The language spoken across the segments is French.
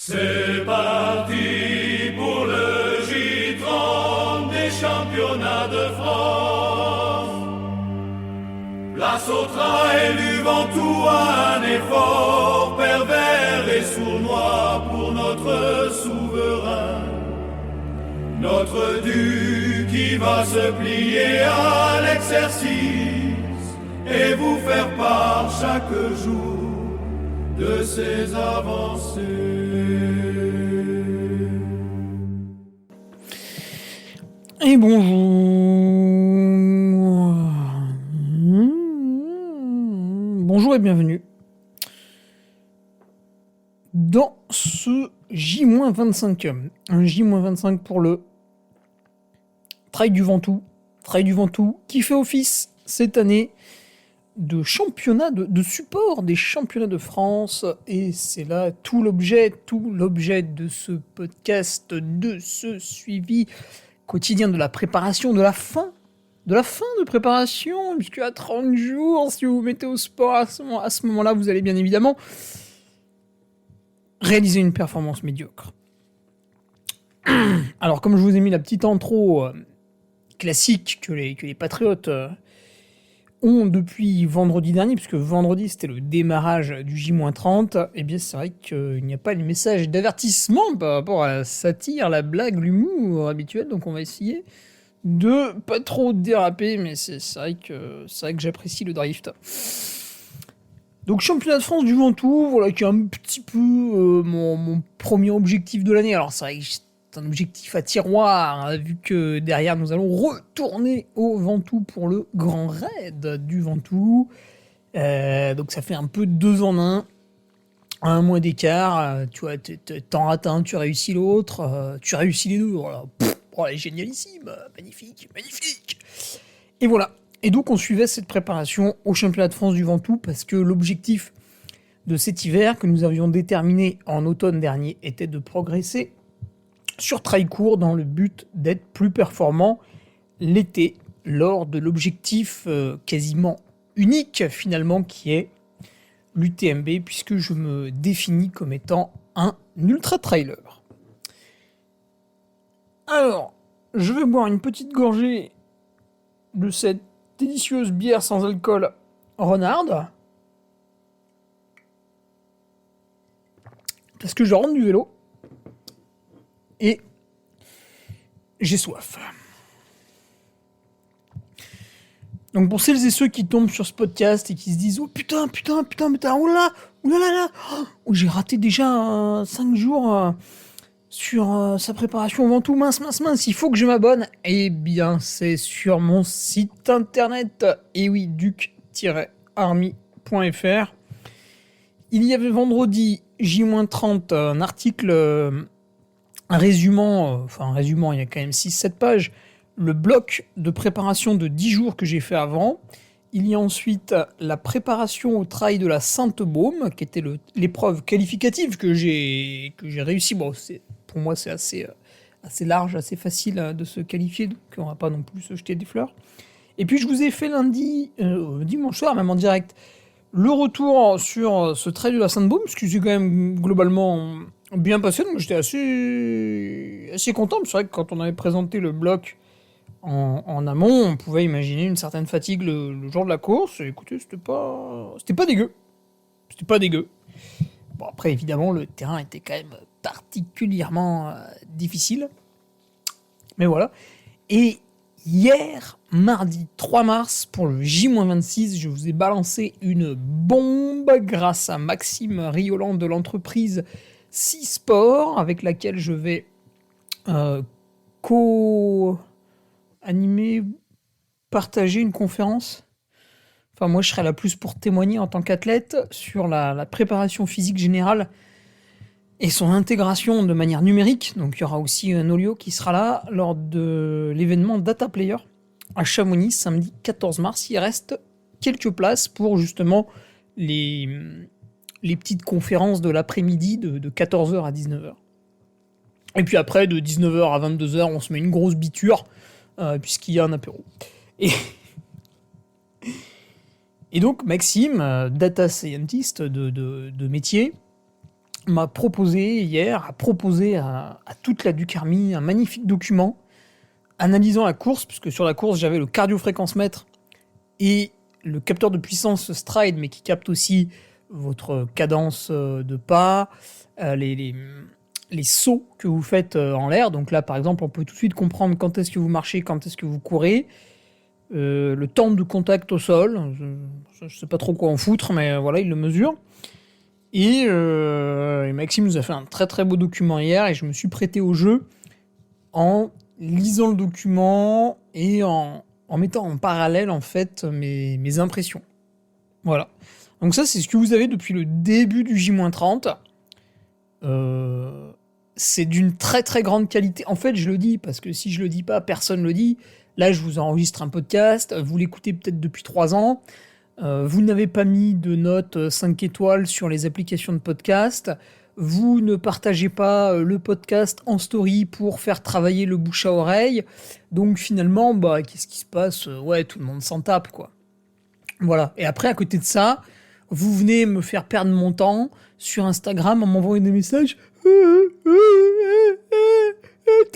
C'est parti pour le J30 des championnats de France. Place au trail du Ventoux, un effort pervers et sournois pour notre souverain. Notre duc qui va se plier à l'exercice et vous faire part chaque jour de ses avancées. Et bonjour. Bonjour et bienvenue dans ce J-25. Un J-25 pour le Trail du Ventoux. Trail du Ventoux qui fait office cette année de championnat, de support des championnats de France. Et c'est là tout l'objet de ce podcast, de ce suivi quotidien de la préparation, de la fin de préparation, puisque à 30 jours, si vous vous mettez au sport à ce moment-là, vous allez bien évidemment réaliser une performance médiocre. Alors, comme je vous ai mis la petite intro classique que les patriotes ont depuis vendredi dernier, puisque vendredi c'était le démarrage du J-30, et bien c'est vrai qu'il n'y a pas de message d'avertissement par rapport à la satire, la blague, l'humour habituel, donc on va essayer de pas trop déraper, mais c'est vrai que j'apprécie le drift. Donc championnat de France du Ventoux, voilà, qui est un petit peu mon premier objectif de l'année. Alors c'est vrai que c'est un objectif à tiroir, hein, vu que derrière nous allons retourner au Ventoux pour le Grand Raid du Ventoux. Donc ça fait un peu 2 en 1, à 1 mois d'écart. Tu vois, t'en rates un, tu réussis l'autre, tu réussis les deux. Voilà. Oh, elle est génialissime, magnifique. Et voilà. Et donc on suivait cette préparation au championnat de France du Ventoux parce que l'objectif de cet hiver que nous avions déterminé en automne dernier était de progresser sur trail court dans le but d'être plus performant l'été lors de l'objectif quasiment unique finalement qui est l'UTMB, puisque je me définis comme étant un ultra-trailer. Alors, je vais boire une petite gorgée de cette délicieuse bière sans alcool Renard, parce que je rentre du vélo et j'ai soif. Donc pour celles et ceux qui tombent sur ce podcast et qui se disent « Oh putain, oulala, oh, j'ai raté déjà 5 jours sur sa préparation au Ventoux, mince, il faut que je m'abonne !» Eh bien, c'est sur mon site internet, et oui, duc-army.fr. Il y avait vendredi J-30 un article, un résumant, il y a quand même 6-7 pages, le bloc de préparation de 10 jours que j'ai fait avant. Il y a ensuite la préparation au trail de la Sainte-Baume, qui était l'épreuve qualificative que j'ai réussi. Bon, pour moi, c'est assez large, assez facile de se qualifier, donc on va pas non plus se jeter des fleurs. Et puis je vous ai fait dimanche soir, même en direct, le retour sur ce trail de la Sainte-Baume, parce que c'est quand même globalement bien passé, donc j'étais assez content. C'est vrai que quand on avait présenté le bloc en amont, on pouvait imaginer une certaine fatigue le jour de la course. Et écoutez, c'était pas dégueu. Bon, après, évidemment, le terrain était quand même particulièrement difficile. Mais voilà. Et hier, mardi 3 mars, pour le J-26, je vous ai balancé une bombe grâce à Maxime Rioland de l'entreprise 6 Sports, avec laquelle je vais animer, partager une conférence. Enfin, moi, je serai là plus pour témoigner en tant qu'athlète sur la préparation physique générale et son intégration de manière numérique. Donc, il y aura aussi un Olio qui sera là lors de l'événement Data Player à Chamonix, samedi 14 mars. Il reste quelques places pour justement les petites conférences de l'après-midi de 14h à 19h. Et puis après, de 19h à 22h, on se met une grosse biture, puisqu'il y a un apéro. Et donc Maxime, data scientist de métier, m'a proposé hier, a proposé à toute la Duc Army un magnifique document analysant la course, puisque sur la course j'avais le cardio-fréquence-mètre et le capteur de puissance Stride, mais qui capte aussi votre cadence de pas, les sauts que vous faites en l'air. Donc là, par exemple, on peut tout de suite comprendre quand est-ce que vous marchez, quand est-ce que vous courez, le temps de contact au sol. Je sais pas trop quoi en foutre, mais voilà, il le mesure. Et Maxime nous a fait un très très beau document hier, et je me suis prêté au jeu en lisant le document et en mettant en parallèle en fait mes impressions. Voilà. Donc ça, c'est ce que vous avez depuis le début du J-30. C'est d'une très très grande qualité. En fait, je le dis parce que si je le dis pas, personne le dit. Là, je vous enregistre un podcast, vous l'écoutez peut-être depuis 3 ans. Vous n'avez pas mis de notes 5 étoiles sur les applications de podcast. Vous ne partagez pas le podcast en story pour faire travailler le bouche à oreille. Donc finalement, bah, qu'est-ce qui se passe ? Ouais, tout le monde s'en tape, quoi. Voilà. Et après, à côté de ça, vous venez me faire perdre mon temps sur Instagram en m'envoyant des messages. T'as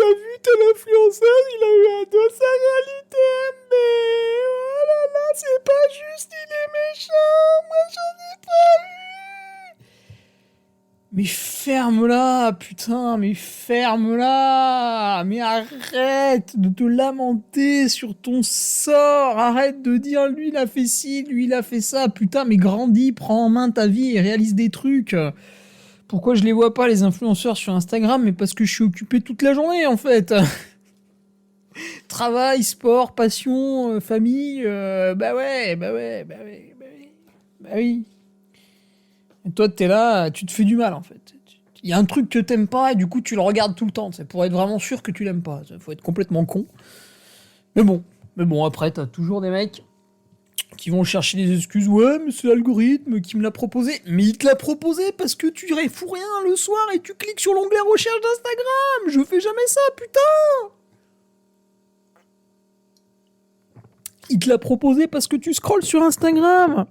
vu tel influenceur, il a eu un dosage à l'UTMB. Oh là là, c'est pas juste, il est méchant. Moi, j'en ai pas eu. Mais ferme-la, putain, mais ferme-la. Mais arrête de te lamenter sur ton sort. Arrête de dire lui il a fait ci, lui il a fait ça. Putain, mais grandis, prends en main ta vie et réalise des trucs. Pourquoi je les vois pas, les influenceurs sur Instagram ? Mais parce que je suis occupé toute la journée, en fait. Travail, sport, passion, famille, bah oui. Et toi, t'es là, tu te fais du mal, en fait. Il y a un truc que t'aimes pas, et du coup, tu le regardes tout le temps. C'est pour être vraiment sûr que tu l'aimes pas. Faut être complètement con. Mais bon, après, t'as toujours des mecs qui vont chercher des excuses. Ouais, mais c'est l'algorithme qui me l'a proposé. Mais il te l'a proposé parce que tu fous rien le soir et tu cliques sur l'onglet recherche d'Instagram. Je fais jamais ça, putain. Il te l'a proposé parce que tu scrolles sur Instagram.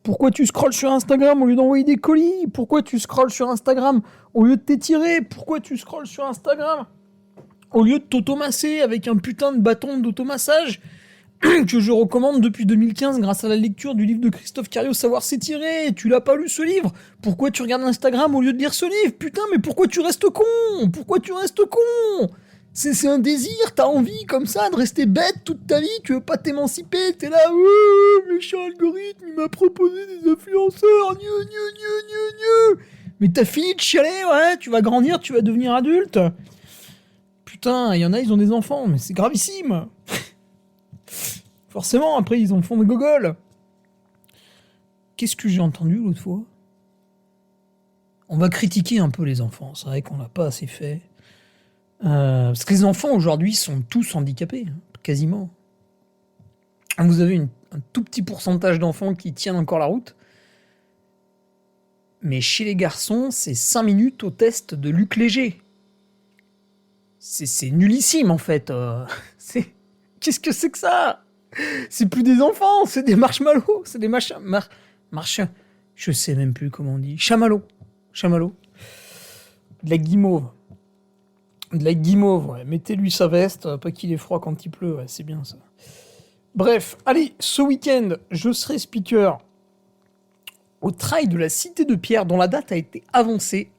Pourquoi tu scrolles sur Instagram au lieu d'envoyer des colis ? Pourquoi tu scrolles sur Instagram au lieu de t'étirer ? Pourquoi tu scrolles sur Instagram au lieu de t'automasser avec un putain de bâton d'automassage que je recommande depuis 2015 grâce à la lecture du livre de Christophe Cario, Savoir s'étirer. Tu l'as pas lu ce livre ? Pourquoi tu regardes Instagram au lieu de lire ce livre ? Putain, mais pourquoi tu restes con ? Pourquoi tu restes con ? C'est un désir, t'as envie comme ça de rester bête toute ta vie, tu veux pas t'émanciper, t'es là, méchant algorithme, il m'a proposé des influenceurs, gneu. Mais t'as fini de chialer, ouais, tu vas grandir, tu vas devenir adulte. Putain, il y en a, ils ont des enfants, mais c'est gravissime. Forcément, après, ils en font des gogoles. Qu'est-ce que j'ai entendu l'autre fois ? On va critiquer un peu les enfants, c'est vrai qu'on l'a pas assez fait. Parce que les enfants aujourd'hui sont tous handicapés, quasiment. Vous avez un tout petit pourcentage d'enfants qui tiennent encore la route. Mais chez les garçons, c'est 5 minutes au test de Luc Léger. C'est nullissime en fait. Qu'est-ce que c'est que ça ? C'est plus des enfants, c'est des marshmallows, c'est des je sais même plus comment on dit. Chamallows. De la guimauve. Ouais. Mettez-lui sa veste, pas qu'il ait froid quand il pleut, ouais, c'est bien ça. Bref, allez, ce week-end, je serai speaker au trail de la Cité de Pierre, dont la date a été avancée.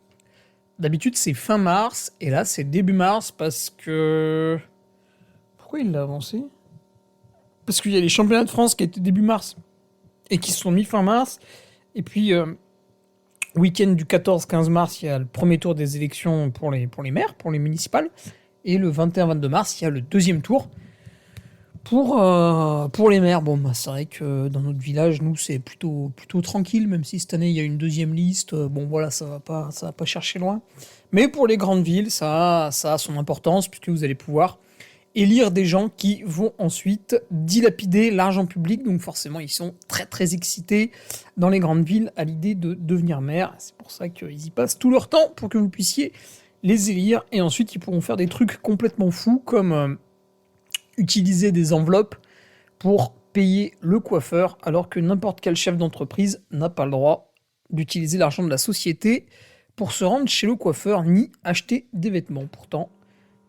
D'habitude, c'est fin mars, et là, c'est début mars, parce que... Pourquoi il l'a avancé ? Parce qu'il y a les championnats de France qui étaient début mars, et qui se sont mis fin mars, et puis... Week-end du 14-15 mars, il y a le premier tour des élections pour les maires, pour les municipales. Et le 21-22 mars, il y a le deuxième tour pour les maires. Bon, bah, c'est vrai que dans notre village, nous, c'est plutôt tranquille, même si cette année, il y a une deuxième liste. Bon, voilà, ça va pas chercher loin. Mais pour les grandes villes, ça a son importance, puisque vous allez pouvoir élire des gens qui vont ensuite dilapider l'argent public. Donc forcément, ils sont très très excités dans les grandes villes à l'idée de devenir maire. C'est pour ça qu'ils y passent tout leur temps pour que vous puissiez les élire. Et ensuite, ils pourront faire des trucs complètement fous comme utiliser des enveloppes pour payer le coiffeur alors que n'importe quel chef d'entreprise n'a pas le droit d'utiliser l'argent de la société pour se rendre chez le coiffeur ni acheter des vêtements. Pourtant,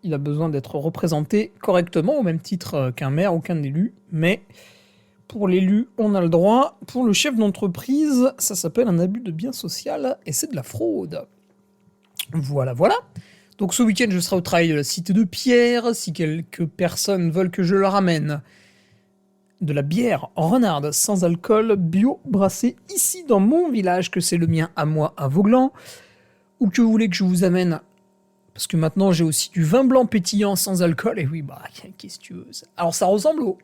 il a besoin d'être représenté correctement au même titre qu'un maire ou qu'un élu, mais pour l'élu, on a le droit. Pour le chef d'entreprise, ça s'appelle un abus de bien social et c'est de la fraude. Voilà. Donc ce week-end, je serai au travail de la Cité de Pierre. Si quelques personnes veulent que je leur amène de la bière renarde sans alcool, bio, brassée ici dans mon village, que c'est le mien à moi à Vauglan, ou que vous voulez que je vous amène, parce que maintenant j'ai aussi du vin blanc pétillant sans alcool, et oui, qu'est-ce que tu veux ça. Alors ça ressemble au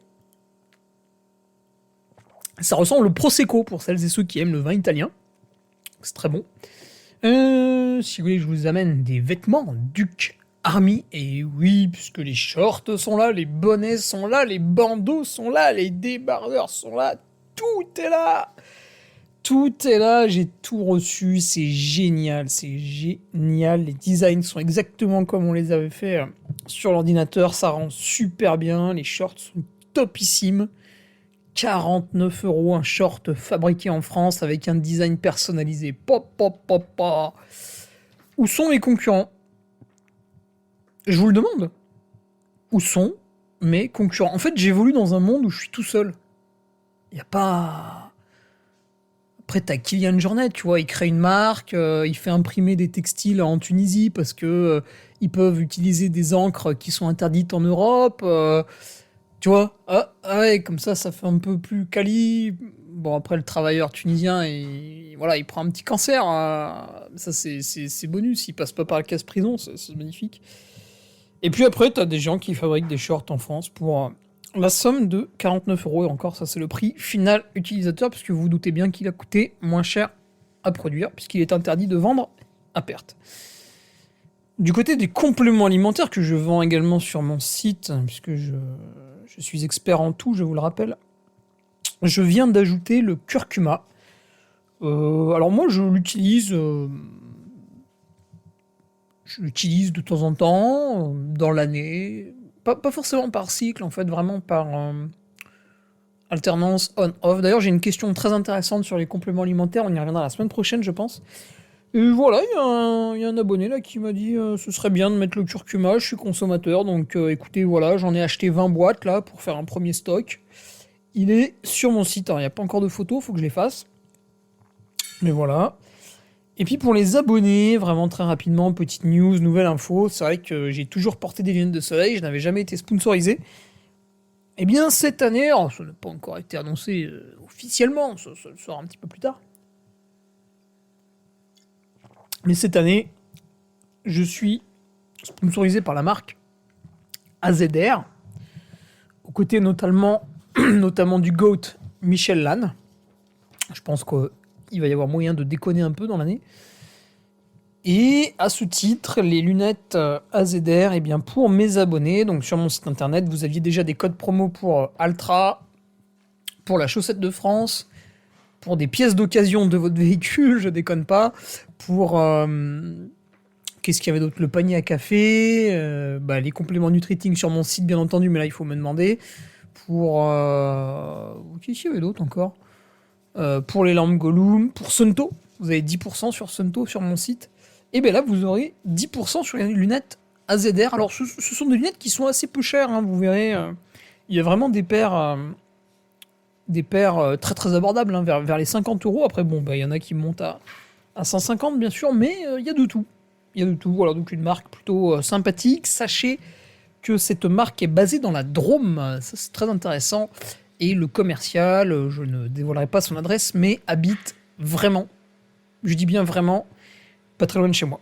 Prosecco, pour celles et ceux qui aiment le vin italien. C'est très bon. Si vous voulez que je vous amène des vêtements Duc Army, et oui, puisque les shorts sont là, les bonnets sont là, les bandeaux sont là, les débardeurs sont là, tout est là. Tout est là, j'ai tout reçu, c'est génial. Les designs sont exactement comme on les avait fait sur l'ordinateur, ça rend super bien, les shorts sont topissimes. 49 € un short fabriqué en France avec un design personnalisé. Où sont mes concurrents ? Je vous le demande. Où sont mes concurrents ? En fait, j'évolue dans un monde où je suis tout seul. Il n'y a pas... Après, t'as Kylian Jornet, tu vois, il crée une marque, il fait imprimer des textiles en Tunisie parce que ils peuvent utiliser des encres qui sont interdites en Europe. Tu vois, ouais, comme ça fait un peu plus quali. Bon, après, le travailleur tunisien, il prend un petit cancer. Ça, c'est bonus. Il passe pas par la case prison, c'est magnifique. Et puis après, t'as des gens qui fabriquent des shorts en France pour la somme de 49 €. Et encore, ça, c'est le prix final utilisateur, puisque vous vous doutez bien qu'il a coûté moins cher à produire, puisqu'il est interdit de vendre à perte. Du côté des compléments alimentaires, que je vends également sur mon site, puisque je suis expert en tout, je vous le rappelle, je viens d'ajouter le curcuma. Alors moi, je l'utilise de temps en temps, dans l'année. Pas forcément par cycle, en fait, vraiment par alternance on-off. D'ailleurs, j'ai une question très intéressante sur les compléments alimentaires, on y reviendra la semaine prochaine, je pense. Et voilà, il y a un abonné là qui m'a dit ce serait bien de mettre le curcuma, je suis consommateur, donc écoutez, voilà, j'en ai acheté 20 boîtes là pour faire un premier stock. Il est sur mon site, alors il n'y a pas encore de photos, faut que je les fasse. Mais voilà. Et puis pour les abonnés, vraiment très rapidement, petite news, nouvelle info, c'est vrai que j'ai toujours porté des lunettes de soleil, je n'avais jamais été sponsorisé. Eh bien cette année, alors ça n'a pas encore été annoncé officiellement, ça le sera un petit peu plus tard. Mais cette année, je suis sponsorisé par la marque AZR, aux côtés notamment du GOAT Michel Lannes. Je pense qu'il va y avoir moyen de déconner un peu dans l'année. Et à ce titre, les lunettes AZR, eh bien pour mes abonnés, donc sur mon site internet, vous aviez déjà des codes promo pour Altra, pour la chaussette de France, pour des pièces d'occasion de votre véhicule, je déconne pas, pour qu'est-ce qu'il y avait d'autre, le panier à café, les compléments Nutriting sur mon site bien entendu, mais là il faut me demander, pour qu'est-ce qu'il y avait d'autre encore, pour les lampes Gollum, pour Sunto, vous avez 10% sur Sunto sur mon site, et bien là vous aurez 10% sur les lunettes AZR. Alors ce sont des lunettes qui sont assez peu chères, hein, vous verrez, il y a vraiment des paires très très abordables, hein, vers les 50 €. Après, bon, il y en a qui montent à 150, bien sûr, mais il y a de tout. Voilà, donc une marque plutôt sympathique. Sachez que cette marque est basée dans la Drôme. Ça, c'est très intéressant. Et le commercial, je ne dévoilerai pas son adresse, mais habite vraiment, je dis bien vraiment, pas très loin de chez moi.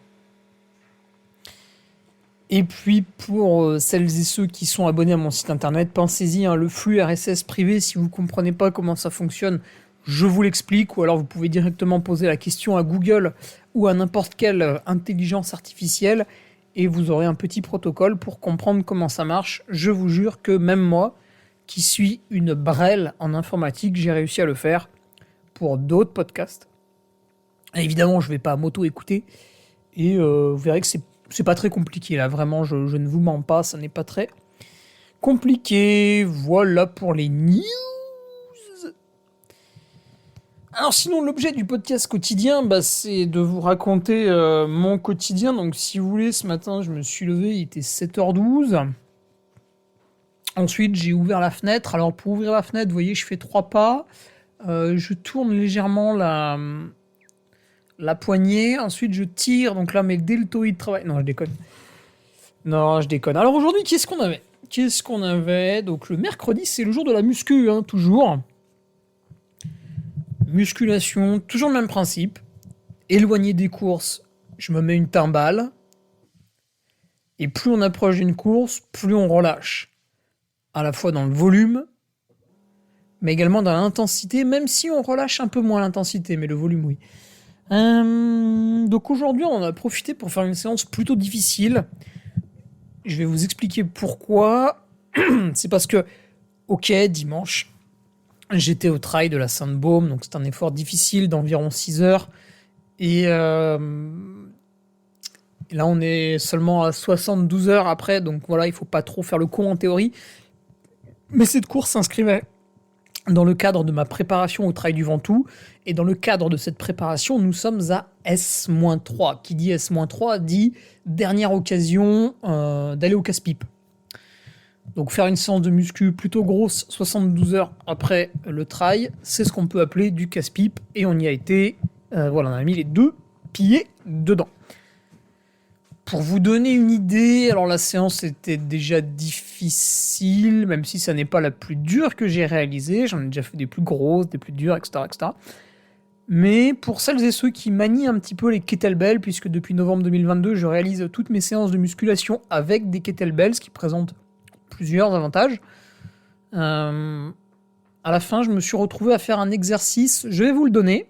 Et puis pour celles et ceux qui sont abonnés à mon site internet, pensez-y, hein, le flux RSS privé, si vous ne comprenez pas comment ça fonctionne, je vous l'explique, ou alors vous pouvez directement poser la question à Google ou à n'importe quelle intelligence artificielle, et vous aurez un petit protocole pour comprendre comment ça marche. Je vous jure que même moi, qui suis une brêle en informatique, j'ai réussi à le faire pour d'autres podcasts. Et évidemment, je ne vais pas m'auto-écouter, et vous verrez que c'est pas très compliqué là, vraiment, je ne vous mens pas, ça n'est pas très compliqué. Voilà pour les news. Alors sinon, l'objet du podcast quotidien, c'est de vous raconter mon quotidien. Donc si vous voulez, ce matin, je me suis levé, il était 7h12. Ensuite, j'ai ouvert la fenêtre. Alors pour ouvrir la fenêtre, vous voyez, je fais 3 pas. Je tourne légèrement la poignée. Ensuite, je tire. Donc là, mes deltoïdes travaillent. Non, je déconne. Non, je déconne. Alors aujourd'hui, qu'est-ce qu'on avait? Donc le mercredi, c'est le jour de la muscu, hein, toujours. Musculation, toujours le même principe. Éloigné des courses, je me mets une timbale. Et plus on approche d'une course, plus on relâche. À la fois dans le volume, mais également dans l'intensité, même si on relâche un peu moins l'intensité, mais le volume, oui. Donc aujourd'hui, on en a profité pour faire une séance plutôt difficile. Je vais vous expliquer pourquoi. C'est parce que, ok, dimanche, j'étais au trail de la Sainte-Baume, donc c'est un effort difficile d'environ 6 heures. Et là, on est seulement à 72 heures après, donc voilà, il faut pas trop faire le con en théorie. Mais cette course s'inscrivait dans le cadre de ma préparation au Trail du Ventoux. Et dans le cadre de cette préparation, nous sommes à S-3. Qui dit S-3 dit dernière occasion d'aller au casse-pipe. Donc faire une séance de muscu plutôt grosse 72 heures après le trail, c'est ce qu'on peut appeler du casse-pipe. Et on y a été, voilà, on a mis les 2 pieds dedans. Pour vous donner une idée, alors la séance était déjà difficile, même si ça n'est pas la plus dure que j'ai réalisée. J'en ai déjà fait des plus grosses, des plus dures, etc., etc. Mais pour celles et ceux qui manient un petit peu les kettlebells, puisque depuis novembre 2022, je réalise toutes mes séances de musculation avec des kettlebells, ce qui présentent plusieurs avantages. À la fin, je me suis retrouvé à faire un exercice, je vais vous le donner.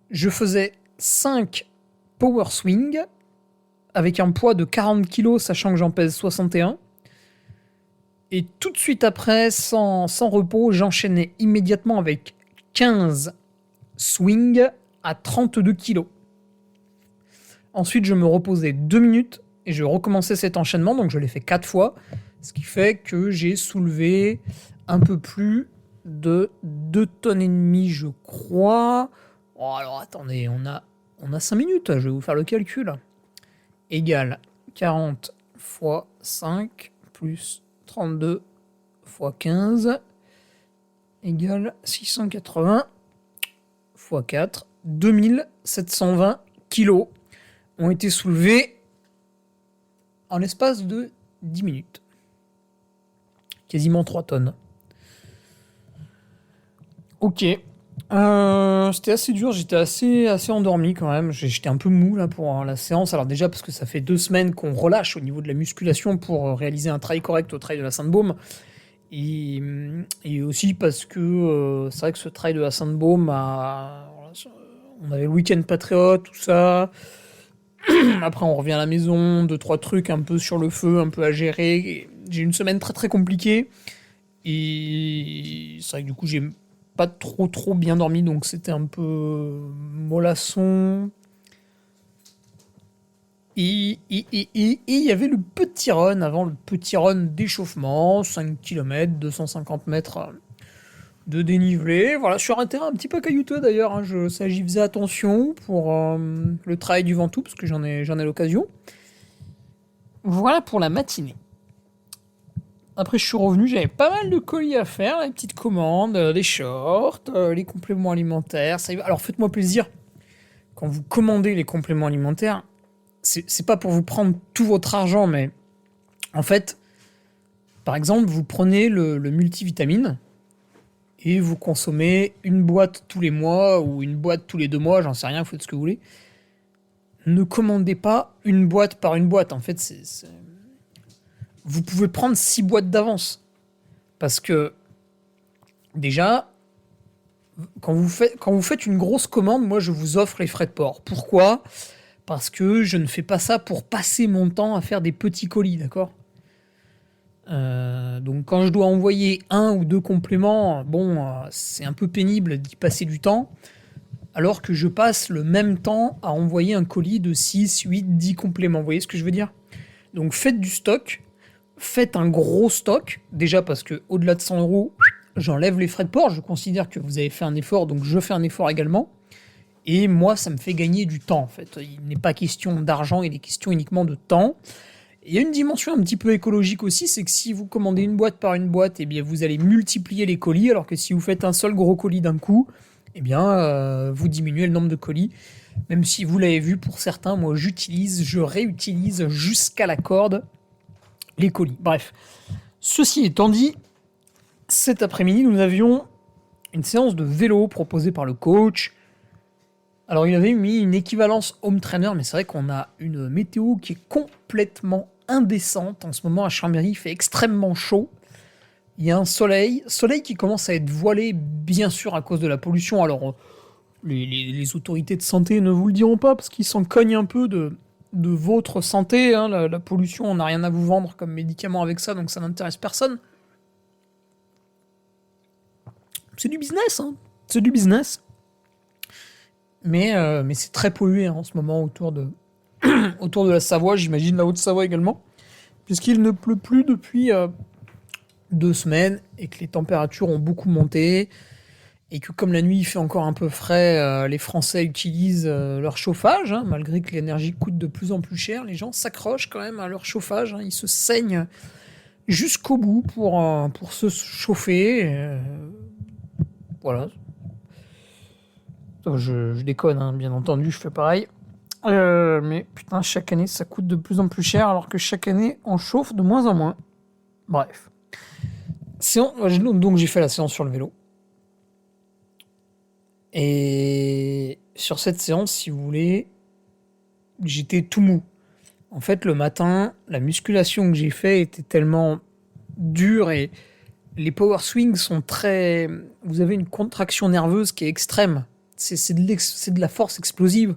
Je faisais 5 power swing avec un poids de 40 kg, sachant que j'en pèse 61. Et tout de suite après, sans repos, j'enchaînais immédiatement avec 15 swings à 32 kg. Ensuite, je me reposais 2 minutes et je recommençais cet enchaînement, donc je l'ai fait 4 fois, ce qui fait que j'ai soulevé un peu plus de 2 tonnes et demie, je crois. Oh, alors attendez, on a 5 minutes, je vais vous faire le calcul. Égale 40 fois 5 plus 32 fois 15 égale 680 fois 4. 2720 kilos ont été soulevés en l'espace de 10 minutes. Quasiment 3 tonnes. Ok. C'était assez dur, j'étais assez endormi quand même. J'étais un peu mou là pour la séance. Alors déjà parce que ça fait 2 semaines qu'on relâche au niveau de la musculation pour réaliser un trail correct au trail de la Sainte-Baume. Et aussi parce que c'est vrai que ce trail de la Sainte-Baume, on avait le week-end patriote, tout ça. Après on revient à la maison, 2-3 trucs un peu sur le feu, un peu à gérer. Et j'ai une semaine très très compliquée. Et c'est vrai que du coup j'ai pas trop bien dormi, donc c'était un peu mollasson. Et il y avait le petit run avant, le petit run d'échauffement, 5 km, 250 mètres de dénivelé. Voilà, sur un terrain un petit peu caillouteux d'ailleurs, hein, j'y faisais attention pour le trail du Ventoux, parce que j'en ai l'occasion. Voilà pour la matinée. Après, je suis revenu, j'avais pas mal de colis à faire, les petites commandes, les shorts, les compléments alimentaires. Ça y va. Alors, faites-moi plaisir. Quand vous commandez les compléments alimentaires, c'est pas pour vous prendre tout votre argent, mais en fait, par exemple, vous prenez le multivitamine et vous consommez une boîte tous les mois ou une boîte tous les 2 mois, j'en sais rien, vous faites ce que vous voulez. Ne commandez pas une boîte par une boîte. En fait, vous pouvez prendre 6 boîtes d'avance. Parce que, déjà, quand vous faites une grosse commande, moi, je vous offre les frais de port. Pourquoi ? Parce que je ne fais pas ça pour passer mon temps à faire des petits colis, d'accord ? Donc, quand je dois envoyer 1 ou 2 compléments, c'est un peu pénible d'y passer du temps, alors que je passe le même temps à envoyer un colis de 6, 8, 10 compléments. Vous voyez ce que je veux dire ? Donc, faites du stock. Faites un gros stock, déjà parce que au-delà de 100 €, j'enlève les frais de port, je considère que vous avez fait un effort, donc je fais un effort également. Et moi, ça me fait gagner du temps, en fait. Il n'est pas question d'argent, il est question uniquement de temps. Et il y a une dimension un petit peu écologique aussi, c'est que si vous commandez une boîte par une boîte, eh bien, vous allez multiplier les colis, alors que si vous faites un seul gros colis d'un coup, eh bien, vous diminuez le nombre de colis. Même si vous l'avez vu, pour certains, moi, je réutilise jusqu'à la corde les colis. Bref, ceci étant dit, cet après-midi, nous avions une séance de vélo proposée par le coach. Alors, il avait mis une équivalence home trainer, mais c'est vrai qu'on a une météo qui est complètement indécente. En ce moment, à Chambéry, il fait extrêmement chaud. Il y a un soleil qui commence à être voilé, bien sûr, à cause de la pollution. Alors, les autorités de santé ne vous le diront pas, parce qu'ils s'en cognent un peu de votre santé. Hein. La pollution, on n'a rien à vous vendre comme médicament avec ça, donc ça n'intéresse personne. C'est du business, hein. C'est du business. Mais c'est très pollué en ce moment autour de la Savoie, j'imagine la Haute-Savoie également, puisqu'il ne pleut plus depuis 2 semaines et que les températures ont beaucoup monté et que comme la nuit il fait encore un peu frais, les Français utilisent leur chauffage, hein, malgré que l'énergie coûte de plus en plus cher. Les gens s'accrochent quand même à leur chauffage, hein, ils se saignent jusqu'au bout pour se chauffer. Voilà. Je déconne, hein, bien entendu, je fais pareil. Mais putain, chaque année, ça coûte de plus en plus cher, alors que chaque année, on chauffe de moins en moins. Bref. Donc j'ai fait la séance sur le vélo. Et sur cette séance, si vous voulez, j'étais tout mou. En fait, le matin, la musculation que j'ai fait était tellement dure et les power swings sont très... Vous avez une contraction nerveuse qui est extrême. C'est de la force explosive.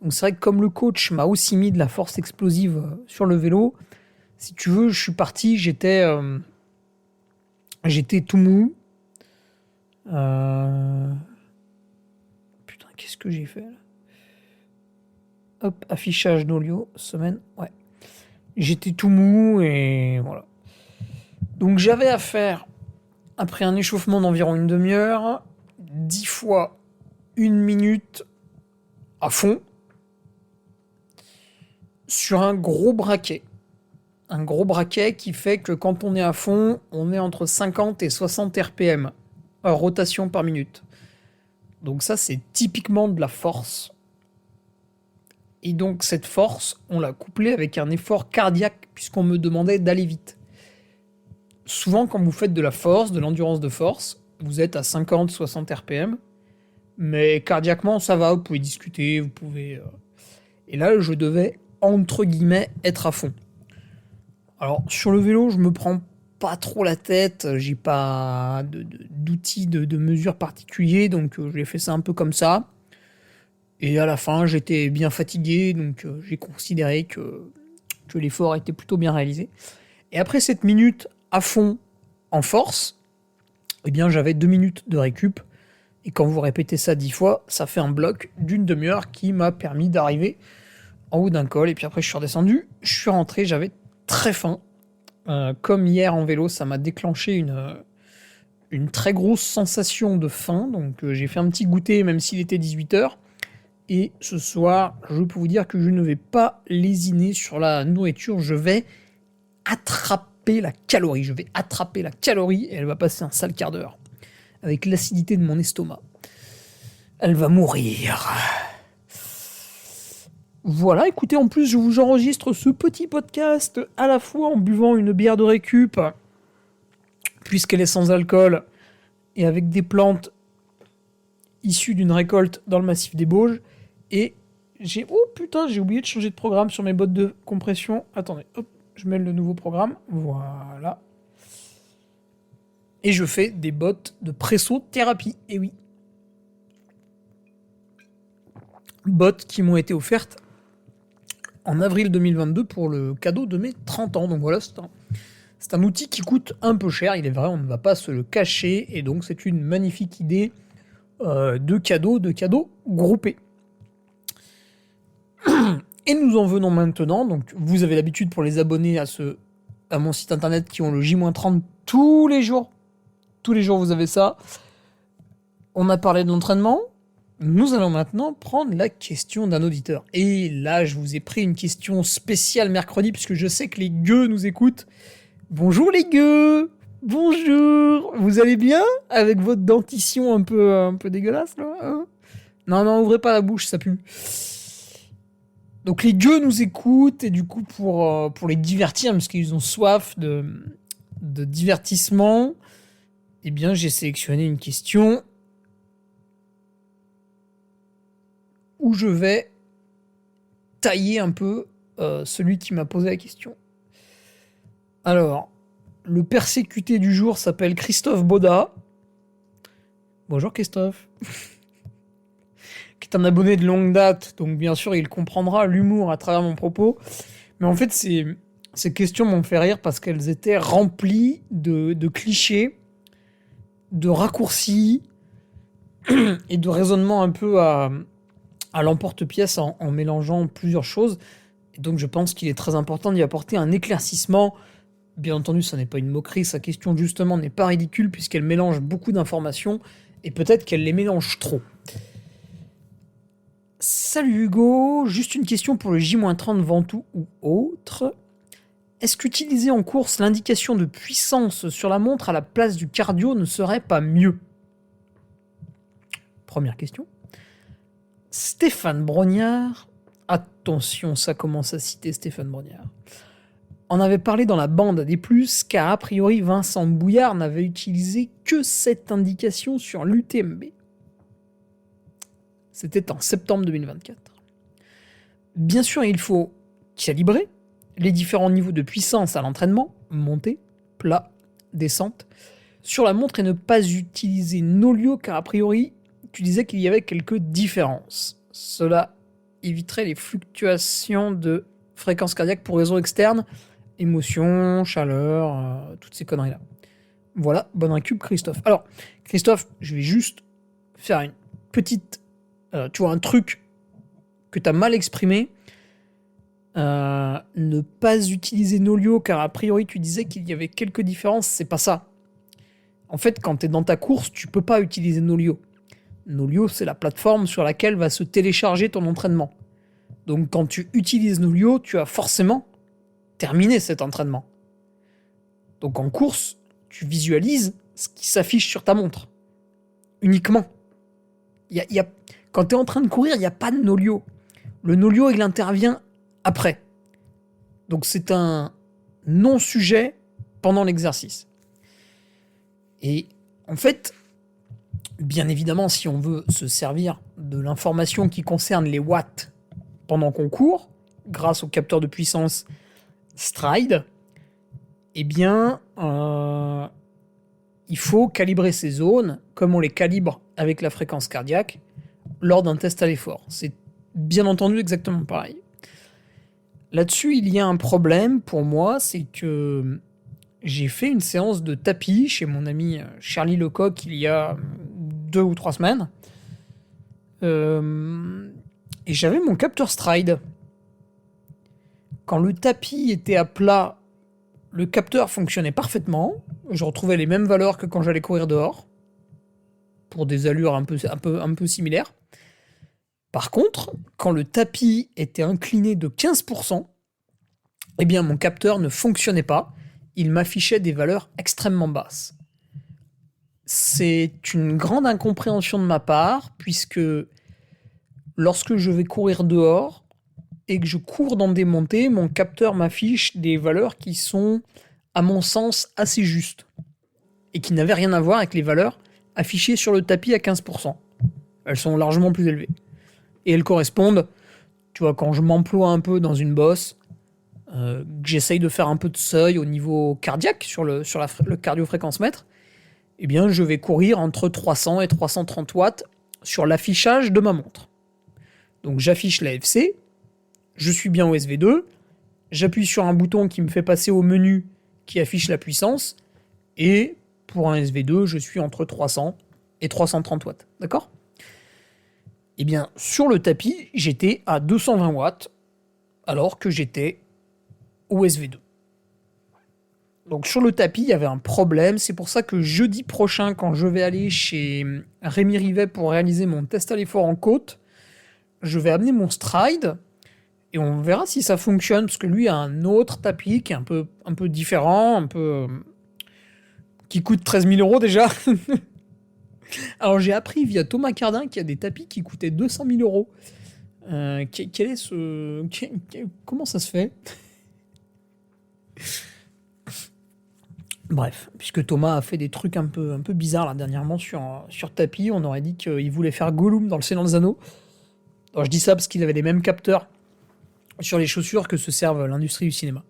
Donc c'est vrai que comme le coach m'a aussi mis de la force explosive sur le vélo, si tu veux, je suis parti, j'étais tout mou. Putain, qu'est-ce que j'ai fait là ? Hop, affichage d'Olio, semaine, ouais. J'étais tout mou et voilà. Donc j'avais à faire, après un échauffement d'environ une demi-heure, 10 fois 1 minute à fond sur un gros braquet. Un gros braquet qui fait que quand on est à fond, on est entre 50 et 60 RPM, rotation par minute. Donc ça, c'est typiquement de la force. Et donc cette force, on l'a couplée avec un effort cardiaque, puisqu'on me demandait d'aller vite. Souvent, quand vous faites de la force, de l'endurance de force, vous êtes à 50-60 RPM, mais cardiaquement, ça va, vous pouvez discuter, vous pouvez... Et là, je devais, entre guillemets, être à fond. Alors, sur le vélo, je me prends pas trop la tête, j'ai pas d'outils de mesure particuliers, donc j'ai fait ça un peu comme ça. Et à la fin, j'étais bien fatigué, donc j'ai considéré que l'effort était plutôt bien réalisé. Et après cette minute à fond en force, eh bien j'avais 2 minutes de récup. Et quand vous répétez ça 10 fois, ça fait un bloc d'une demi-heure qui m'a permis d'arriver en haut d'un col. Et puis après, je suis redescendu, je suis rentré, j'avais très faim. Comme hier en vélo, ça m'a déclenché une très grosse sensation de faim. Donc j'ai fait un petit goûter, même s'il était 18h. Et ce soir, je peux vous dire que je ne vais pas lésiner sur la nourriture. Je vais attraper la calorie. Et elle va passer un sale quart d'heure. Avec l'acidité de mon estomac. Elle va mourir. Voilà, écoutez, en plus, je vous enregistre ce petit podcast à la fois en buvant une bière de récup, puisqu'elle est sans alcool, et avec des plantes issues d'une récolte dans le massif des Bauges. Et j'ai oublié de changer de programme sur mes bottes de compression. Attendez, hop, je mets le nouveau programme. Voilà. Et je fais des bottes de pressothérapie. Et oui. Bottes qui m'ont été offertes en avril 2022 pour le cadeau de mes 30 ans. Donc voilà, c'est un outil qui coûte un peu cher. Il est vrai, on ne va pas se le cacher. Et donc c'est une magnifique idée de cadeaux groupés. Et nous en venons maintenant. Donc vous avez l'habitude pour les abonnés à mon site internet qui ont le J-30 tous les jours. tous les jours vous avez ça. On a parlé de l'entraînement. Nous allons maintenant prendre la question d'un auditeur. Et là, je vous ai pris une question spéciale mercredi, puisque je sais que les gueux nous écoutent. Bonjour les gueux. Bonjour. Vous allez bien avec votre dentition un peu dégueulasse là, hein? Non, ouvrez pas la bouche, ça pue. Donc les gueux nous écoutent, et du coup pour les divertir, parce qu'ils ont soif de divertissement, eh bien j'ai sélectionné une question où je vais tailler un peu celui qui m'a posé la question. Alors, le persécuté du jour s'appelle Christophe Baudat. Bonjour Christophe. Qui est un abonné de longue date, donc bien sûr il comprendra l'humour à travers mon propos. Mais en fait, ces questions m'ont fait rire parce qu'elles étaient remplies de clichés, de raccourcis et de raisonnements un peu à l'emporte-pièce en mélangeant plusieurs choses. Et donc je pense qu'il est très important d'y apporter un éclaircissement. Bien entendu, ça n'est pas une moquerie, sa question justement n'est pas ridicule puisqu'elle mélange beaucoup d'informations et peut-être qu'elle les mélange trop. Salut Hugo, juste une question pour le J-30 Ventoux ou autre. Est-ce qu'utiliser en course l'indication de puissance sur la montre à la place du cardio ne serait pas mieux ? Première question. Stéphane Brognard, attention, ça commence à citer Stéphane Brognard, en avait parlé dans la bande à des plus, car a priori Vincent Bouillard n'avait utilisé que cette indication sur l'UTMB. C'était en septembre 2024. Bien sûr, il faut calibrer les différents niveaux de puissance à l'entraînement, montée, plat, descente, sur la montre et ne pas utiliser Nolio, car a priori, tu disais qu'il y avait quelques différences. Cela éviterait les fluctuations de fréquence cardiaque pour raisons externes, émotion, chaleur, toutes ces conneries-là. Voilà, bonne récup Christophe. Alors, Christophe, je vais juste faire une petite... tu vois, un truc que tu as mal exprimé. Ne pas utiliser Nolio, car a priori tu disais qu'il y avait quelques différences, c'est pas ça. En fait, quand tu es dans ta course, tu peux pas utiliser Nolio. Nolio, c'est la plateforme sur laquelle va se télécharger ton entraînement. Donc quand tu utilises Nolio, tu as forcément terminé cet entraînement. Donc en course, tu visualises ce qui s'affiche sur ta montre. Uniquement. Quand tu es en train de courir, il n'y a pas de Nolio. Le Nolio, il intervient après. Donc c'est un non-sujet pendant l'exercice. Et en fait, bien évidemment, si on veut se servir de l'information qui concerne les watts pendant qu'on court, grâce au capteur de puissance Stride, eh bien, il faut calibrer ces zones comme on les calibre avec la fréquence cardiaque lors d'un test à l'effort. C'est bien entendu exactement pareil. Là-dessus, il y a un problème pour moi, c'est que j'ai fait une séance de tapis chez mon ami Charlie Lecoq il y a 2 ou 3 semaines. Et j'avais mon capteur Stride. Quand le tapis était à plat, le capteur fonctionnait parfaitement. Je retrouvais les mêmes valeurs que quand j'allais courir dehors, pour des allures un peu similaires. Par contre, quand le tapis était incliné de 15%, eh bien mon capteur ne fonctionnait pas. Il m'affichait des valeurs extrêmement basses. C'est une grande incompréhension de ma part, puisque lorsque je vais courir dehors et que je cours dans des montées, mon capteur m'affiche des valeurs qui sont, à mon sens, assez justes et qui n'avaient rien à voir avec les valeurs affichées sur le tapis à 15%. Elles sont largement plus élevées. Et elles correspondent, tu vois, quand je m'emploie un peu dans une bosse, que j'essaye de faire un peu de seuil au niveau cardiaque sur le cardio-fréquence-mètre, eh bien, je vais courir entre 300 et 330 watts sur l'affichage de ma montre. Donc, j'affiche la FC, je suis bien au SV2, j'appuie sur un bouton qui me fait passer au menu qui affiche la puissance, et pour un SV2, je suis entre 300 et 330 watts. D'accord ? Eh bien, sur le tapis, j'étais à 220 watts, alors que j'étais au SV2. Donc sur le tapis, il y avait un problème. C'est pour ça que jeudi prochain, quand je vais aller chez Rémi Rivet pour réaliser mon test à l'effort en côte, je vais amener mon Stride et on verra si ça fonctionne. Parce que lui a un autre tapis qui est un peu différent, qui coûte 13 000 € déjà. Alors j'ai appris via Thomas Cardin qu'il y a des tapis qui coûtaient 200 000 €. Quel est ce... Comment ça se fait? Bref, puisque Thomas a fait des trucs un peu bizarres là dernièrement sur tapis, on aurait dit qu'il voulait faire Gollum dans le Seigneur des Anneaux. Alors je dis ça parce qu'il avait les mêmes capteurs sur les chaussures que se servent l'industrie du cinéma.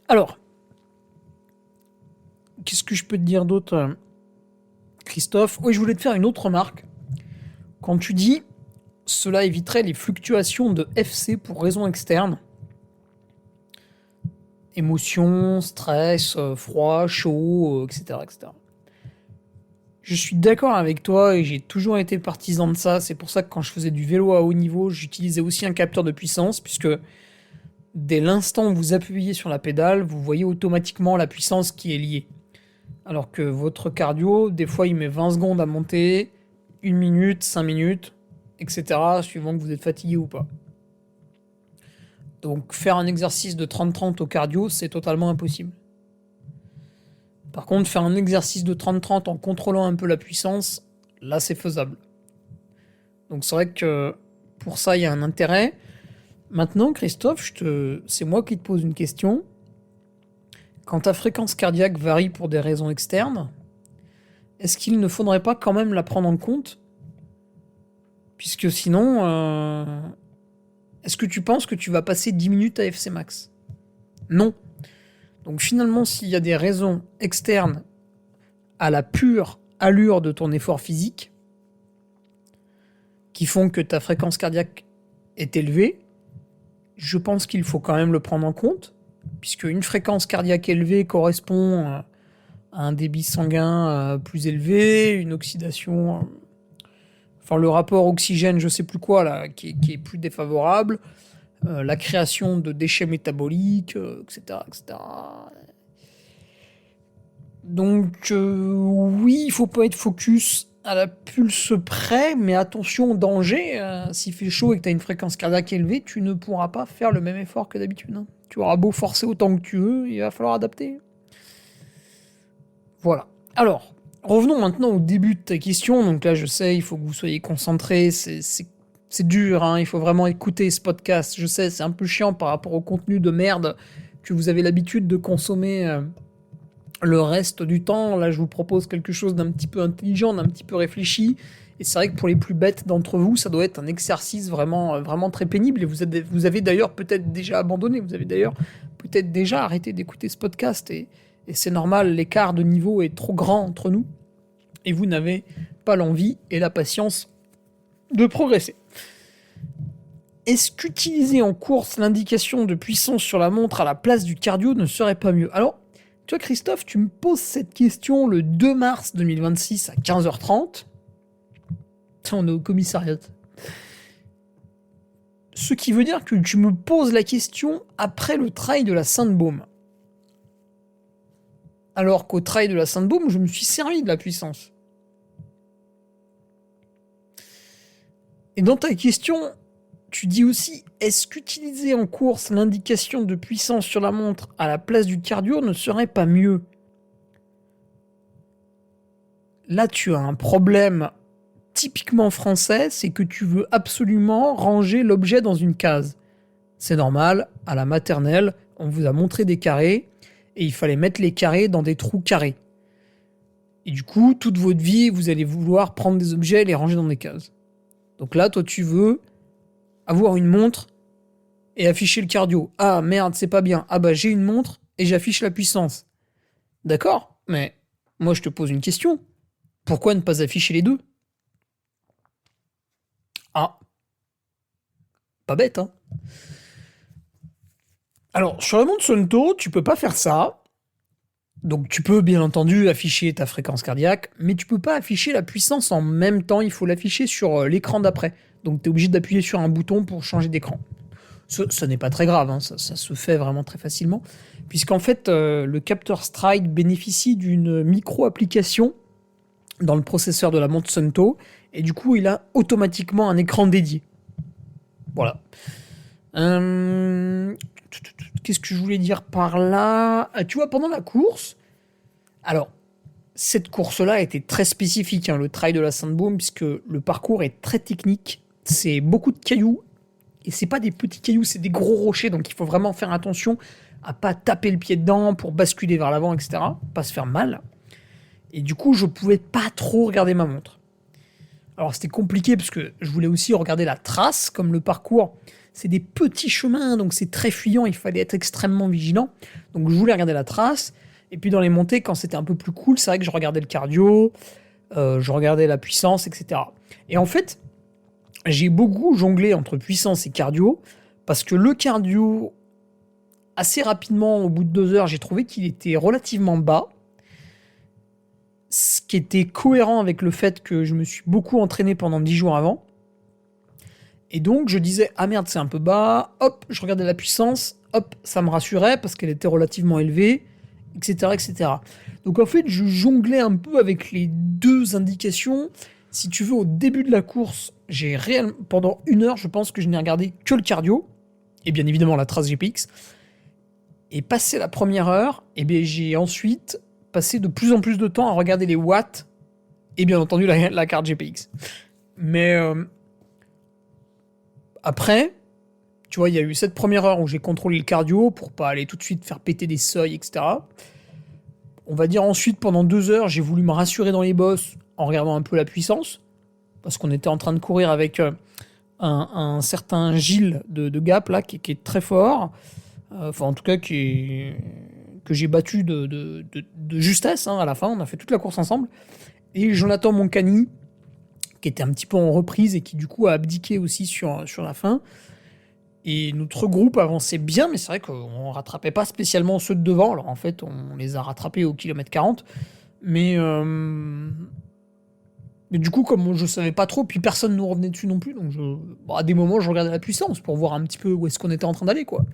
Alors, qu'est-ce que je peux te dire d'autre, Christophe? Oui, je voulais te faire une autre remarque. Quand tu dis « cela éviterait les fluctuations de FC pour raisons externes », émotions, stress, froid, chaud, etc., etc. Je suis d'accord avec toi et j'ai toujours été partisan de ça. C'est pour ça que quand je faisais du vélo à haut niveau, j'utilisais aussi un capteur de puissance, puisque dès l'instant où vous appuyez sur la pédale, vous voyez automatiquement la puissance qui est liée. Alors que votre cardio, des fois, il met 20 secondes à monter, 1 minute, 5 minutes, etc., suivant que vous êtes fatigué ou pas. Donc faire un exercice de 30-30 au cardio, c'est totalement impossible. Par contre, faire un exercice de 30-30 en contrôlant un peu la puissance, là c'est faisable. Donc c'est vrai que pour ça, il y a un intérêt. Maintenant, Christophe, c'est moi qui te pose une question. Quand ta fréquence cardiaque varie pour des raisons externes, est-ce qu'il ne faudrait pas quand même la prendre en compte? Puisque sinon... Est-ce que tu penses que tu vas passer 10 minutes à FC max? Non. Donc finalement, s'il y a des raisons externes à la pure allure de ton effort physique qui font que ta fréquence cardiaque est élevée, je pense qu'il faut quand même le prendre en compte, puisque une fréquence cardiaque élevée correspond à un débit sanguin plus élevé, une oxydation... Enfin, le rapport oxygène, je sais plus quoi, là, qui est plus défavorable, la création de déchets métaboliques, etc., etc. Donc, oui, il faut pas être focus à la pulse près, mais attention au danger. S'il fait chaud et que tu as une fréquence cardiaque élevée, tu ne pourras pas faire le même effort que d'habitude. Hein. Tu auras beau forcer autant que tu veux, il va falloir adapter. Voilà. Alors... Revenons maintenant au début de ta question. Donc là, je sais, il faut que vous soyez concentrés. C'est dur, hein. Il faut vraiment écouter ce podcast. Je sais, c'est un peu chiant par rapport au contenu de merde que vous avez l'habitude de consommer le reste du temps. Là, je vous propose quelque chose d'un petit peu intelligent, d'un petit peu réfléchi. Et c'est vrai que pour les plus bêtes d'entre vous, ça doit être un exercice vraiment, vraiment très pénible. Et vous avez d'ailleurs peut-être déjà abandonné. Vous avez d'ailleurs peut-être déjà arrêté d'écouter ce podcast. Et c'est normal, l'écart de niveau est trop grand entre nous. Et vous n'avez pas l'envie et la patience de progresser. Est-ce qu'utiliser en course l'indication de puissance sur la montre à la place du cardio ne serait pas mieux? Alors, toi Christophe, tu me poses cette question le 2 mars 2026 à 15h30. On est au commissariat. Ce qui veut dire que tu me poses la question après le trail de la Sainte-Baume. Alors qu'au trail de la Sainte-Baume, je me suis servi de la puissance. Et dans ta question, tu dis aussi, est-ce qu'utiliser en course l'indication de puissance sur la montre à la place du cardio ne serait pas mieux? Là, tu as un problème typiquement français, c'est que tu veux absolument ranger l'objet dans une case. C'est normal, à la maternelle, on vous a montré des carrés, et il fallait mettre les carrés dans des trous carrés. Et du coup, toute votre vie, vous allez vouloir prendre des objets et les ranger dans des cases. Donc là, toi, tu veux avoir une montre et afficher le cardio. Ah, merde, c'est pas bien. Ah bah, j'ai une montre et j'affiche la puissance. D'accord, mais moi, je te pose une question. Pourquoi ne pas afficher les deux? Ah. Pas bête, hein? Alors, sur la montre Suunto, tu peux pas faire ça. Donc, tu peux bien entendu afficher ta fréquence cardiaque, mais tu peux pas afficher la puissance en même temps. Il faut l'afficher sur l'écran d'après. Donc, tu es obligé d'appuyer sur un bouton pour changer d'écran. Ce n'est pas très grave, hein, ça se fait vraiment très facilement, puisqu'en fait, le capteur Stride bénéficie d'une micro-application dans le processeur de la montre Suunto, et du coup, il a automatiquement un écran dédié. Voilà. Qu'est-ce que je voulais dire par là? Tu vois, pendant la course, alors, cette course-là était très spécifique, hein, le trail de la Sainte-Baume, puisque le parcours est très technique. C'est beaucoup de cailloux, et c'est pas des petits cailloux, c'est des gros rochers, donc il faut vraiment faire attention à pas taper le pied dedans pour basculer vers l'avant, etc. Pas se faire mal. Et du coup, je pouvais pas trop regarder ma montre. Alors c'était compliqué parce que je voulais aussi regarder la trace, comme le parcours, c'est des petits chemins, donc c'est très fuyant, il fallait être extrêmement vigilant. Donc je voulais regarder la trace, et puis dans les montées, quand c'était un peu plus cool, c'est vrai que je regardais le cardio, je regardais la puissance, etc. Et en fait, j'ai beaucoup jonglé entre puissance et cardio, parce que le cardio, assez rapidement, au bout de 2 heures, j'ai trouvé qu'il était relativement bas, ce qui était cohérent avec le fait que je me suis beaucoup entraîné pendant 10 jours avant. Et donc je disais, ah merde, c'est un peu bas, hop, je regardais la puissance, hop, ça me rassurait parce qu'elle était relativement élevée, etc., etc. Donc en fait, je jonglais un peu avec les deux indications. Si tu veux, au début de la course, pendant 1 heure, je pense que je n'ai regardé que le cardio, et bien évidemment la trace GPX. Et passé la première heure, et bien j'ai ensuite passé de plus en plus de temps à regarder les watts, et bien entendu la carte GPX. Mais après, tu vois, il y a eu cette première heure où j'ai contrôlé le cardio pour pas aller tout de suite faire péter des seuils, etc. On va dire ensuite, pendant 2 heures, j'ai voulu me rassurer dans les bosses en regardant un peu la puissance, parce qu'on était en train de courir avec un certain Gilles de Gap, là, qui est très fort, enfin en tout cas que j'ai battu de justesse, hein, à la fin, on a fait toute la course ensemble, et Jonathan Moncani, qui était un petit peu en reprise et qui du coup a abdiqué aussi sur la fin. Et notre groupe avançait bien, mais c'est vrai qu'on rattrapait pas spécialement ceux de devant. Alors en fait, on les a rattrapés au kilomètre 40. Mais du coup, comme je savais pas trop, puis personne nous revenait dessus non plus, donc à des moments, je regardais la puissance pour voir un petit peu où est-ce qu'on était en train d'aller, quoi.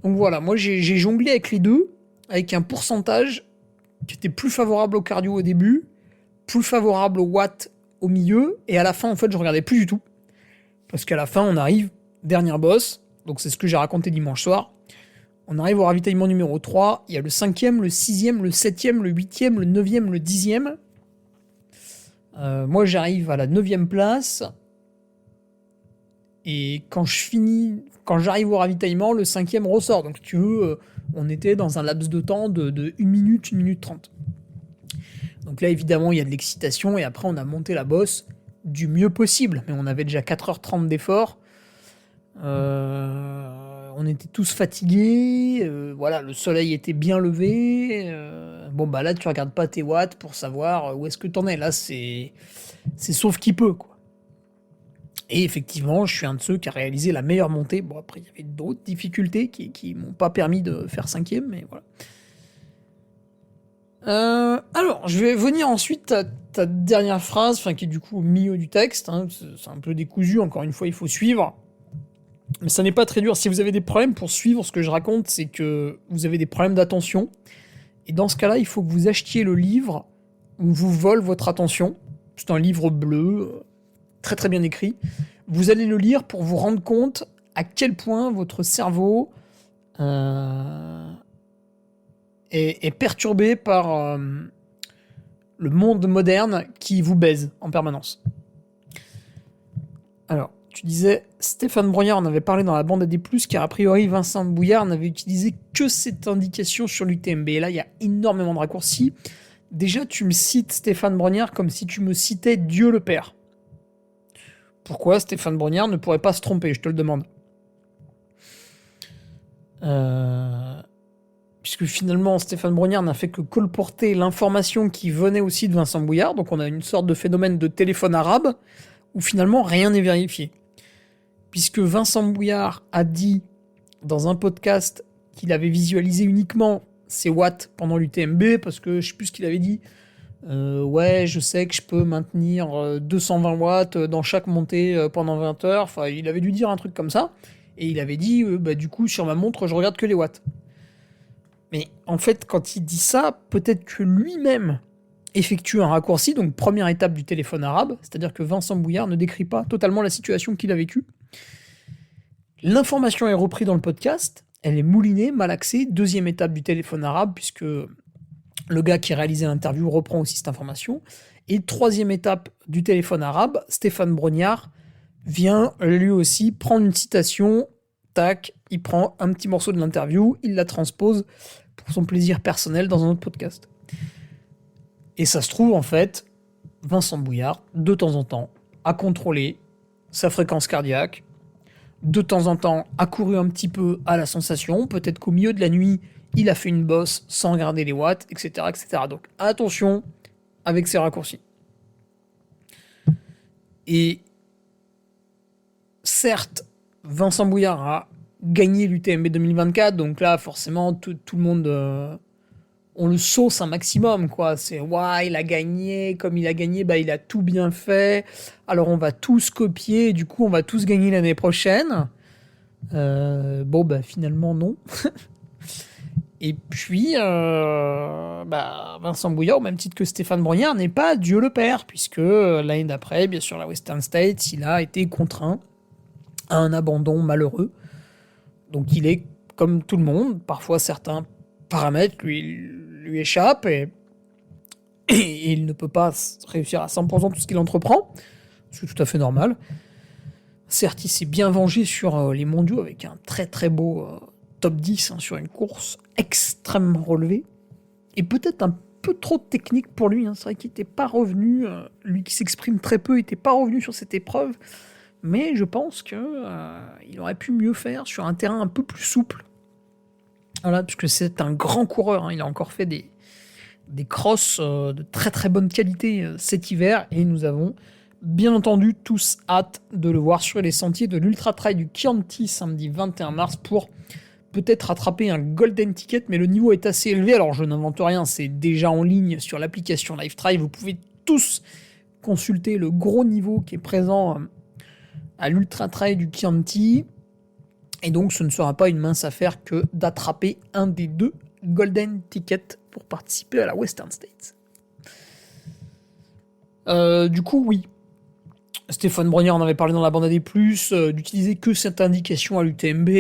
Donc voilà, moi j'ai jonglé avec les deux, avec un pourcentage qui était plus favorable au cardio au début, plus favorable au watt au milieu, et à la fin, en fait, je regardais plus du tout. Parce qu'à la fin, on arrive, dernière bosse, donc c'est ce que j'ai raconté dimanche soir. On arrive au ravitaillement numéro 3, il y a le 5e, le 6e, le 7e, le 8e, le 9e, le 10e. Moi, j'arrive à la 9e place, et quand j'arrive au ravitaillement, le 5e ressort. Donc, si tu veux, on était dans un laps de temps de 1 minute, 1 minute 30. Donc là, évidemment, il y a de l'excitation, et après, on a monté la bosse du mieux possible. Mais on avait déjà 4h30 d'effort. On était tous fatigués. Voilà, le soleil était bien levé. Bon, bah là, tu regardes pas tes watts pour savoir où est-ce que t'en es. Là, c'est sauf qui peut, quoi. Et effectivement, je suis un de ceux qui a réalisé la meilleure montée. Bon, après, il y avait d'autres difficultés qui m'ont pas permis de faire 5e, mais voilà. Alors, je vais venir ensuite à ta dernière phrase, qui est du coup au milieu du texte, hein, c'est un peu décousu, encore une fois, il faut suivre. Mais ça n'est pas très dur. Si vous avez des problèmes pour suivre ce que je raconte, c'est que vous avez des problèmes d'attention. Et dans ce cas-là, il faut que vous achetiez le livre où vous vole votre attention. C'est un livre bleu, très très bien écrit. Vous allez le lire pour vous rendre compte à quel point votre cerveau est perturbé par le monde moderne qui vous baise en permanence. Alors, tu disais, Stéphane Brognard en avait parlé dans la bande AD+, car a priori Vincent Bouillard n'avait utilisé que cette indication sur l'UTMB. Et là, il y a énormément de raccourcis. Déjà, tu me cites Stéphane Brognard comme si tu me citais Dieu le Père. Pourquoi Stéphane Brognard ne pourrait pas se tromper, je te le demande. Puisque finalement, Stéphane Brognard n'a fait que colporter l'information qui venait aussi de Vincent Bouillard, donc on a une sorte de phénomène de téléphone arabe, où finalement rien n'est vérifié. Puisque Vincent Bouillard a dit dans un podcast qu'il avait visualisé uniquement ses watts pendant l'UTMB, parce que je sais plus ce qu'il avait dit. Ouais, je sais que je peux maintenir 220 watts dans chaque montée pendant 20 heures. Enfin, il avait dû dire un truc comme ça. Et il avait dit, du coup, sur ma montre, je regarde que les watts. Mais en fait, quand il dit ça, peut-être que lui-même effectue un raccourci, donc première étape du téléphone arabe, c'est-à-dire que Vincent Bouillard ne décrit pas totalement la situation qu'il a vécue. L'information est reprise dans le podcast, elle est moulinée, malaxée, deuxième étape du téléphone arabe, puisque le gars qui réalisait l'interview reprend aussi cette information. Et troisième étape du téléphone arabe, Stéphane Brognard vient lui aussi prendre une citation, tac, il prend un petit morceau de l'interview, il la transpose pour son plaisir personnel dans un autre podcast. Et ça se trouve, en fait, Vincent Bouillard, de temps en temps, a contrôlé sa fréquence cardiaque, de temps en temps, a couru un petit peu à la sensation, peut-être qu'au milieu de la nuit, il a fait une bosse sans regarder les watts, etc., etc. Donc attention avec ces raccourcis. Et certes, Vincent Bouillard a gagné l'UTMB 2024, donc là, forcément, tout le monde, on le sauce un maximum, quoi. C'est, il a gagné, comme il a gagné, il a tout bien fait, alors on va tous copier, du coup, on va tous gagner l'année prochaine. Finalement, non. Et puis, Vincent Bouillard, au même titre que Stéphane Brognard, n'est pas Dieu le Père, puisque l'année d'après, bien sûr, la Western States, il a été contraint à un abandon malheureux. Donc il est comme tout le monde, parfois certains paramètres lui échappent et il ne peut pas réussir à 100% tout ce qu'il entreprend, c'est tout à fait normal. Certes, il s'est bien vengé sur les mondiaux avec un très très beau top 10 sur une course extrêmement relevée, et peut-être un peu trop technique pour lui, c'est vrai qu'il n'était pas revenu, lui qui s'exprime très peu, n'était pas revenu sur cette épreuve, mais je pense qu'il aurait pu mieux faire sur un terrain un peu plus souple. Voilà, puisque c'est un grand coureur, il a encore fait des crosses de très très bonne qualité cet hiver, et nous avons bien entendu tous hâte de le voir sur les sentiers de l'Ultra Trail du Chianti samedi 21 mars pour peut-être rattraper un golden ticket, mais le niveau est assez élevé, alors je n'invente rien, c'est déjà en ligne sur l'application Livetrail, vous pouvez tous consulter le gros niveau qui est présent à l'Ultra Trail du Chianti, et donc ce ne sera pas une mince affaire que d'attraper un des 2 golden tickets pour participer à la Western States. Du coup, oui, Stéphane Brognard en avait parlé dans la bande AD+, d'utiliser que cette indication à l'UTMB,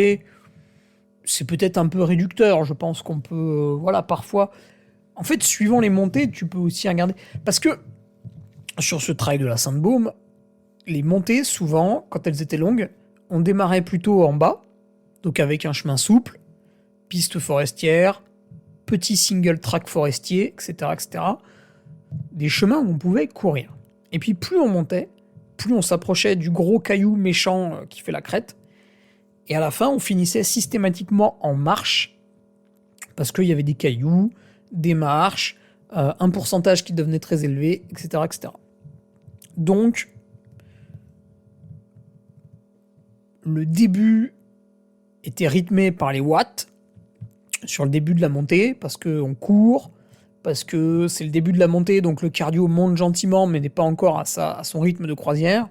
c'est peut-être un peu réducteur, je pense qu'on peut, parfois, en fait, suivant les montées, tu peux aussi regarder, parce que sur ce trail de la Sainte-Baume, les montées, souvent, quand elles étaient longues, on démarrait plutôt en bas, donc avec un chemin souple, piste forestière, petit single track forestier, etc., etc. Des chemins où on pouvait courir. Et puis plus on montait, plus on s'approchait du gros caillou méchant qui fait la crête, et à la fin, on finissait systématiquement en marche, parce qu'il y avait des cailloux, des marches, un pourcentage qui devenait très élevé, etc., etc. Donc, le début était rythmé par les watts sur le début de la montée, parce qu'on court, parce que c'est le début de la montée, donc le cardio monte gentiment, mais n'est pas encore à son rythme de croisière.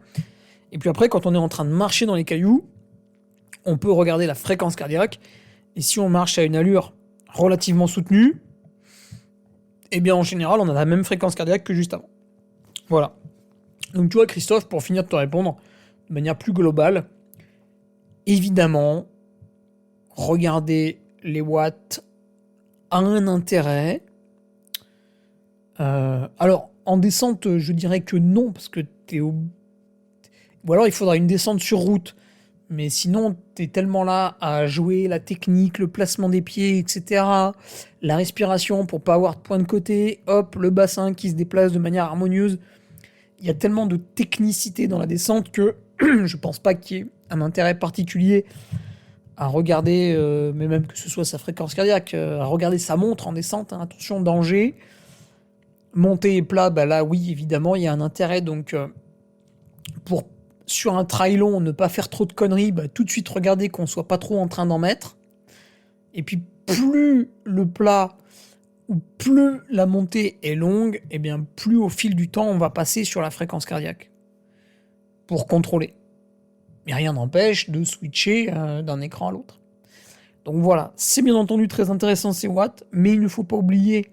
Et puis après, quand on est en train de marcher dans les cailloux, on peut regarder la fréquence cardiaque, et si on marche à une allure relativement soutenue, eh bien en général, on a la même fréquence cardiaque que juste avant. Voilà. Donc tu vois, Christophe, pour finir de te répondre de manière plus globale, évidemment, regarder les watts a un intérêt. Alors, en descente, je dirais que non, parce que ou alors il faudra une descente sur route. Mais sinon, t'es tellement là à jouer la technique, le placement des pieds, etc. La respiration pour pas avoir de point de côté, hop, le bassin qui se déplace de manière harmonieuse. Il y a tellement de technicité dans la descente que je pense pas qu'il y ait un intérêt particulier à regarder, mais même que ce soit sa fréquence cardiaque, à regarder sa montre en descente, attention, danger. Montée et plat, là oui, évidemment, il y a un intérêt, donc pour sur un trail long, ne pas faire trop de conneries, tout de suite regarder qu'on soit pas trop en train d'en mettre. Et puis plus le plat ou plus la montée est longue, et bien plus au fil du temps on va passer sur la fréquence cardiaque pour contrôler. Mais rien n'empêche de switcher d'un écran à l'autre. Donc voilà, c'est bien entendu très intéressant ces watts, mais il ne faut pas oublier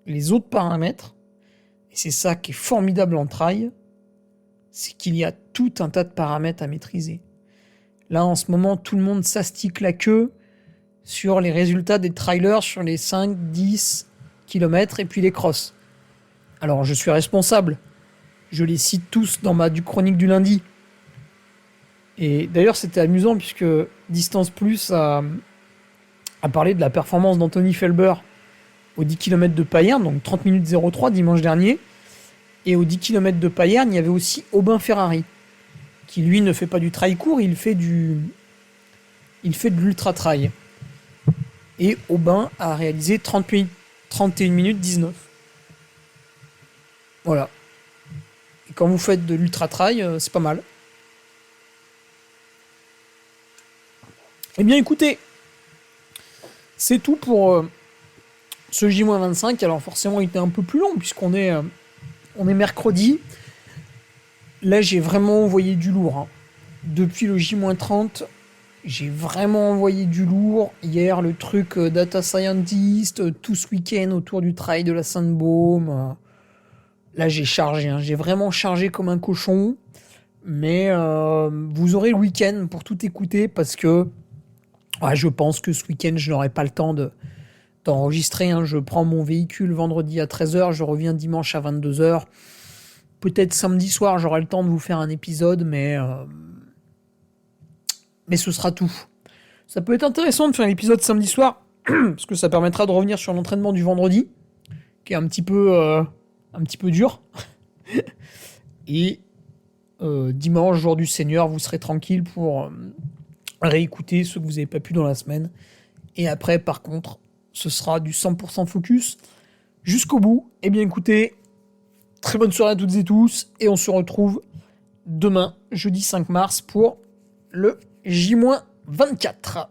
les autres paramètres. Et c'est ça qui est formidable en trail, c'est qu'il y a tout un tas de paramètres à maîtriser. Là, en ce moment, tout le monde s'astique la queue sur les résultats des trailers sur les 5, 10 km et puis les crosses. Alors, je suis responsable. Je les cite tous dans ma chronique du lundi. Et d'ailleurs, c'était amusant puisque Distance Plus a parlé de la performance d'Anthony Felber aux 10 km de Payerne, donc 30 minutes 03 dimanche dernier. Et aux 10 km de Payerne, il y avait aussi Aubin Ferrari, qui lui ne fait pas du trail court, il fait de l'ultra-trail. Et Aubin a réalisé 31 minutes 19. Voilà. Et quand vous faites de l'ultra-trail, c'est pas mal. Eh bien écoutez, c'est tout pour ce J-25. Alors forcément, il était un peu plus long puisqu'on est mercredi. Là, j'ai vraiment envoyé du lourd. Hein. Depuis le J-30, j'ai vraiment envoyé du lourd. Hier, le truc Data Scientist, tout ce week-end autour du trail de la Sainte-Baume. Là, j'ai chargé. Hein. J'ai vraiment chargé comme un cochon. Mais vous aurez le week-end pour tout écouter parce que je pense que ce week-end, je n'aurai pas le temps d'enregistrer. Hein. Je prends mon véhicule vendredi à 13h, je reviens dimanche à 22h. Peut-être samedi soir, j'aurai le temps de vous faire un épisode, mais ce sera tout. Ça peut être intéressant de faire un épisode samedi soir, parce que ça permettra de revenir sur l'entraînement du vendredi, qui est un petit peu dur. Et dimanche, jour du Seigneur, vous serez tranquille pour réécouter ce que vous n'avez pas pu dans la semaine. Et après, par contre, ce sera du 100% focus jusqu'au bout. Eh bien écoutez, très bonne soirée à toutes et tous, et on se retrouve demain, jeudi 5 mars, pour le J-24.